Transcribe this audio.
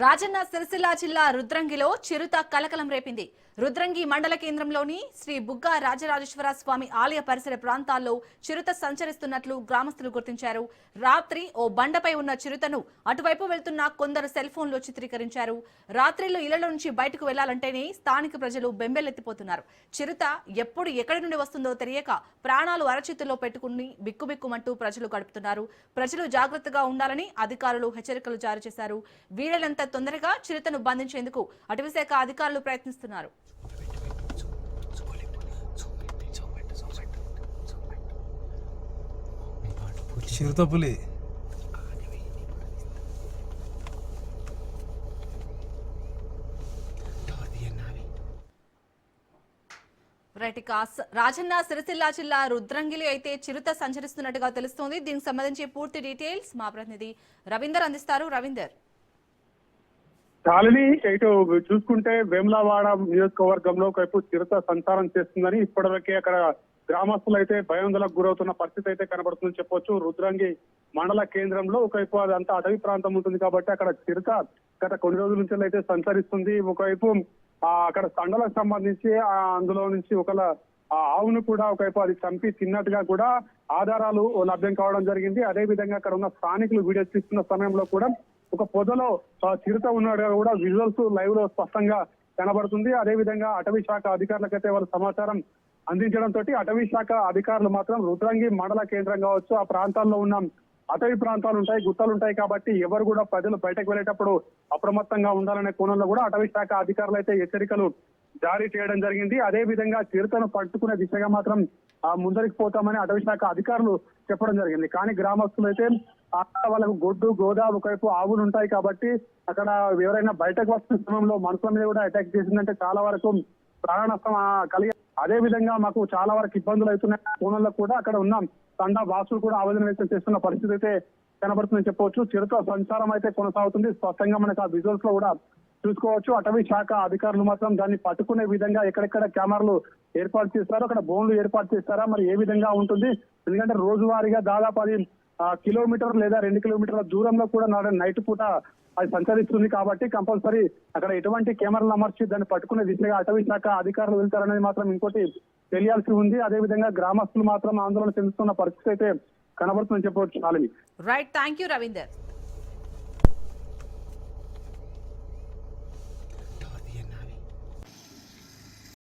రాజన్న సిరిసిల్ల జిల్లా రుద్రంగిలో చిరుత కలకలం రేపింది. రుద్రంగి మండల కేంద్రంలోని శ్రీ బుగ్గా రాజరాజేశ్వర స్వామి ఆలయ పరిసర ప్రాంతాల్లో చిరుత సంచరిస్తున్నట్లు గ్రామస్తులు గుర్తించారు. రాత్రి ఓ బండపై ఉన్న చిరుతను అటువైపు వెళ్తున్న కొందరు సెల్ ఫోన్లో చిత్రీకరించారు. రాత్రిలో ఇళ్ల నుంచి బయటకు వెళ్లాలంటేనే స్థానిక ప్రజలు బెంబెలెత్తిపోతున్నారు. చిరుత ఎప్పుడు ఎక్కడి నుండి వస్తుందో తెలియక ప్రాణాలు అరచేతుల్లో పెట్టుకుని బిక్కుబిక్కుమంటూ ప్రజలు గడుపుతున్నారు. ప్రజలు జాగ్రత్తగా ఉండాలని అధికారులు హెచ్చరికలు జారీ చేశారు. వీలైనంత తొందరగా చిరుతను బంధించేందుకు అటవీశాఖ అధికారులు ప్రయత్నిస్తున్నారు. చిరుతపులి రాజన్న సిరిసిల్ల జిల్లా రుద్రంగిలి అయితే చిరుత సంచరిస్తున్నట్టుగా తెలుస్తోంది. దీనికి సంబంధించి పూర్తి డీటెయిల్స్ మా ప్రతినిధి రవీందర్ అందిస్తారు. రవీందర్, శాలిని ఇటు చూసుకుంటే వేములవాడ నియోజకవర్గంలో ఒకవైపు చిరుత సంచారం చేస్తుందని ఇప్పటివరకే అక్కడ గ్రామస్తులు అయితే భయాందోళనకు గురవుతున్న పరిస్థితి అయితే కనబడుతుందని చెప్పొచ్చు. రుద్రంగి మండల కేంద్రంలో ఒకవైపు అదంతా అటవీ ప్రాంతం ఉంటుంది కాబట్టి అక్కడ చిరుత గత కొన్ని రోజుల నుంచి అయితే సంచరిస్తుంది. ఒకవైపు అక్కడ సండలకు సంబంధించి అందులో నుంచి ఒకళ్ళ ఆవును కూడా ఒకవైపు అది చంపి తిన్నట్టుగా కూడా ఆధారాలు లభ్యం కావడం జరిగింది. అదే విధంగా అక్కడ ఉన్న స్థానికులు వీడియో తీస్తున్న సమయంలో కూడా ఒక పొదలో చిరుత ఉన్నాడు కూడా విజువల్స్ లైవ్ లో స్పష్టంగా కనబడుతుంది. అదే విధంగా అటవీ శాఖ అధికారులకైతే వాళ్ళు సమాచారం అందించడంతో అటవీ శాఖ అధికారులు మాత్రం రుద్రంగి మండల కేంద్రం కావచ్చు, ఆ ప్రాంతాల్లో ఉన్న అటవీ ప్రాంతాలు ఉంటాయి, గుట్టలు ఉంటాయి కాబట్టి ఎవరు కూడా ప్రజలు బయటకు వెళ్ళేటప్పుడు అప్రమత్తంగా ఉండాలనే కోణంలో కూడా అటవీ శాఖ అధికారులు అయితే హెచ్చరికలు జారీ చేయడం జరిగింది. అదే విధంగా చిరుతను పట్టుకునే దిశగా మాత్రం ముందరికి పోతామని అటవీ శాఖ అధికారులు చెప్పడం జరిగింది. కానీ గ్రామస్తులు అయితే వాళ్ళకు గొడ్డు గోదా ఒకవైపు ఆవులు ఉంటాయి కాబట్టి అక్కడ ఎవరైనా బయటకు వస్తున్న సమయంలో మనుషుల మీద కూడా అటాక్ చేసిందంటే చాలా వరకు ప్రాణ నష్టం కలిగే, అదే విధంగా మాకు చాలా వరకు ఇబ్బందులు అవుతున్నాయి కోణంలో కూడా అక్కడ ఉన్న తండా వాసులు కూడా ఆవేదన వ్యక్తం చేస్తున్న పరిస్థితి అయితే కనబడుతుందని చెప్పవచ్చు. చిరుత సంచారం అయితే కొనసాగుతుంది. స్పష్టంగా మనకు ఆ విజువల్స్ లో కూడా చూసుకోవచ్చు. అటవీ శాఖ అధికారులు మాత్రం దాన్ని పట్టుకునే విధంగా ఎక్కడెక్కడ కెమెరాలు ఏర్పాటు చేస్తారో అక్కడ బోన్లు ఏర్పాటు చేస్తారా, మరి ఏ విధంగా ఉంటుంది, ఎందుకంటే రోజువారీగా దాదాపు అది కిలోమీటర్ లేదా 2 కిలోమీటర్ల దూరంలో కూడా నైట్ పూట అది సంచరిస్తుంది కాబట్టి కంపల్సరీ అక్కడ ఎటువంటి కెమెరాలు అమర్చి దాన్ని పట్టుకునే దిశగా అటవీ శాఖ అధికారులు వెళ్తారనేది మాత్రం ఇంకోటి తెలియాల్సి ఉంది. అదే విధంగా గ్రామస్తులు మాత్రం ఆందోళన చెందుతున్న పరిస్థితి అయితే కనబడుతుందని చెప్పవచ్చు. Right, thank you Ravinder.